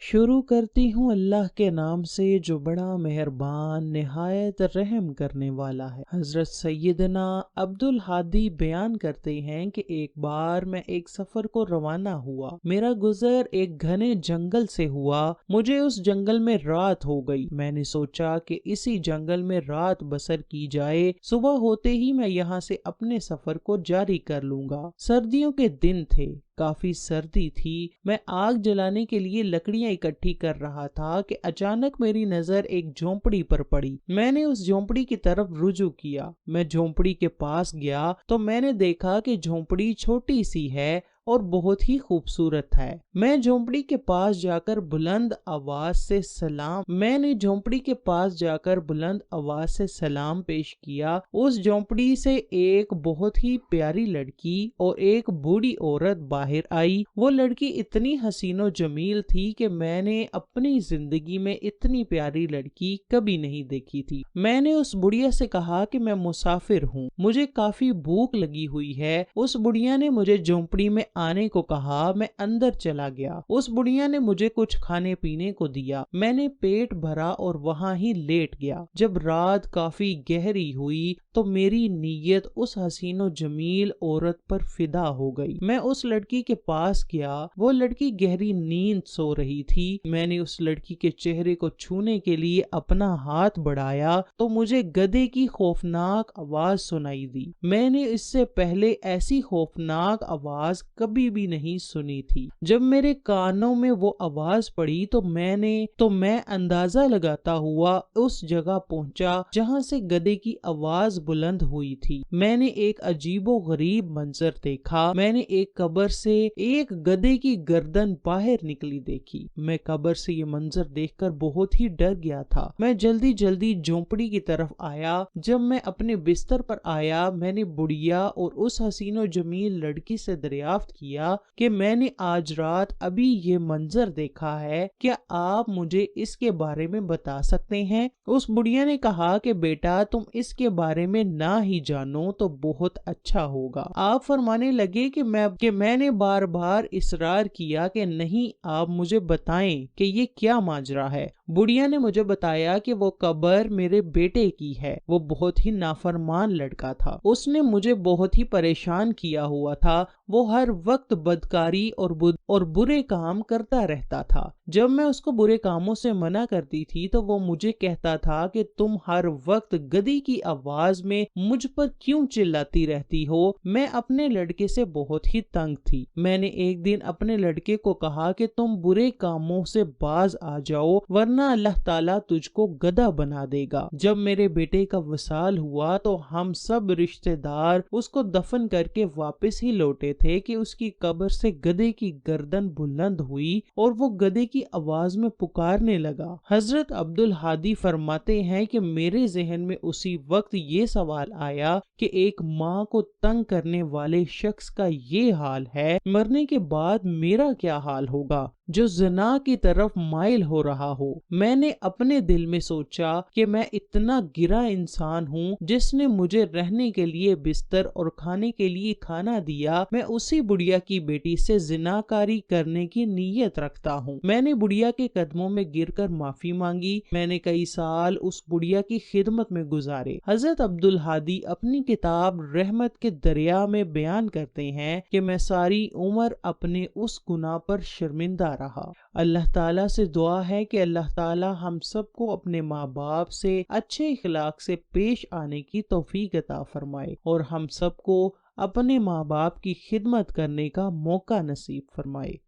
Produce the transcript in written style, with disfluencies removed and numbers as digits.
शुरू करती हूँ अल्लाह के नाम से जो बड़ा मेहरबान निहायत रहम करने वाला है। हजरत सैयदना अब्दुल हादी बयान करते हैं कि एक बार मैं एक सफर को रवाना हुआ। मेरा गुजर एक घने जंगल से हुआ। मुझे उस जंगल में रात हो गई। मैंने सोचा कि इसी जंगल में रात बसर की जाए, सुबह होते ही मैं यहाँ से अपने सफर को जारी कर लूंगा। सर्दियों के दिन थे, काफी सर्दी थी। मैं आग जलाने के लिए लकड़ियां इकट्ठी कर रहा था कि अचानक मेरी नजर एक झोंपड़ी पर पड़ी। मैंने उस झोंपड़ी की तरफ रुजू किया। मैं झोंपड़ी के पास गया तो मैंने देखा कि झोंपड़ी छोटी सी है और बहुत ही खूबसूरत है। मैं झोंपड़ी के पास जाकर बुलंद आवाज से सलाम पेश किया। उस झोंपड़ी से एक बहुत ही प्यारी लड़की और एक बूढ़ी औरत बाहर आई। वो लड़की इतनी हसीनो जमील थी कि मैंने अपनी जिंदगी में इतनी प्यारी लड़की कभी नहीं देखी थी। मैंने उस बुढ़िया से कहा कि मैं मुसाफिर हूँ, मुझे काफी भूख लगी हुई है। उस बुढ़िया ने मुझे झोंपड़ी में आने को कहा। मैं अंदर चला गया। उस बुढ़िया ने मुझे कुछ खाने पीने को दिया। मैंने पेट भरा और वहां ही लेट गया। जब रात काफी गहरी हुई तो मेरी नीयत उस हसीनो जमील औरत पर फिदा हो गई। मैं उस लड़की के पास गया। वो लड़की गहरी नींद सो रही थी। मैंने उस लड़की के चेहरे को छूने के लिए अपना हाथ बढ़ाया तो मुझे गधे की खौफनाक आवाज सुनाई दी। मैंने इससे पहले ऐसी खौफनाक आवाज कभी भी नहीं सुनी थी। जब मेरे कानों में वो आवाज पड़ी तो मैं अंदाजा लगाता हुआ उस जगह पहुंचा जहां से गधे की आवाज बुलंद हुई थी। मैंने एक अजीबो गरीब मंजर देखा। मैंने एक कब्र से एक गधे की गर्दन बाहर निकली देखी। मैं कब्र से ये मंजर देखकर बहुत ही डर गया था। मैं जल्दी जल्दी झोंपड़ी की तरफ आया। जब मैं अपने बिस्तर पर आया, मैंने बुढ़िया और उस हसीनो जमील लड़की से दरियाफ्त किया कि मैंने आज रात अभी ये मंजर देखा है, क्या आप मुझे इसके बारे में बता सकते हैं? उस बुढ़िया ने कहा कि बेटा, तुम इसके बारे में ना ही जानो तो बहुत अच्छा होगा। आप फरमाने लगे कि मैंने बार बार इसरार किया कि नहीं, आप मुझे बताएं कि ये क्या माजरा है। बुढ़िया ने मुझे बताया कि वो कब्र मेरे बेटे की है। वो बहुत ही नाफरमान लड़का था। उसने मुझे बहुत ही परेशान किया हुआ था। वो हर वक्त बदकारी और बुरे काम करता रहता था। जब मैं उसको बुरे कामों से मना करती थी तो वो मुझे कहता था कि तुम हर वक्त गधी की आवाज में मुझ पर क्यों चिल्लाती रहती हो। मैं अपने लड़के से बहुत ही तंग थी। मैंने एक दिन अपने लड़के को कहा कि तुम बुरे कामों से बाज आ जाओ, वरना अल्लाह ताला तुझको गधा बना देगा। जब मेरे बेटे का वसाल हुआ तो हम सब रिश्तेदार उसको दफन करके वापस ही लौटे थे कि उसकी कब्र से गधे की गर्दन बुलंद हुई और वो गधे की आवाज में पुकारने लगा। हजरत अब्दुल हादी फरमाते हैं कि मेरे जहन में उसी वक्त ये सवाल आया कि एक माँ को तंग करने वाले शख्स का ये हाल है, मरने के बाद मेरा क्या हाल होगा जो ज़िना की तरफ माइल हो रहा हो। मैंने अपने दिल में सोचा कि मैं इतना गिरा इंसान हूँ जिसने मुझे रहने के लिए बिस्तर और खाने के लिए खाना दिया, मैं उसी बुढ़िया की बेटी से जिनाकारी करने की नीयत रखता हूँ। मैंने बुढ़िया के कदमों में गिरकर माफी मांगी। मैंने कई साल उस बुढ़िया की खिदमत में गुजारे। हजरत अब्दुल हादी अपनी किताब रहमत के दरिया में बयान करते हैं कि मैं सारी उम्र अपने उस गुनाह पर शर्मिंदा रहा। अल्लाह ताला से दुआ है कि अल्लाह ताला हम सबको अपने माँ बाप से अच्छे इखलाक से पेश आने की तौफीक अता फरमाए और हम सबको अपने माँ बाप की खिदमत करने का मौका नसीब फरमाए।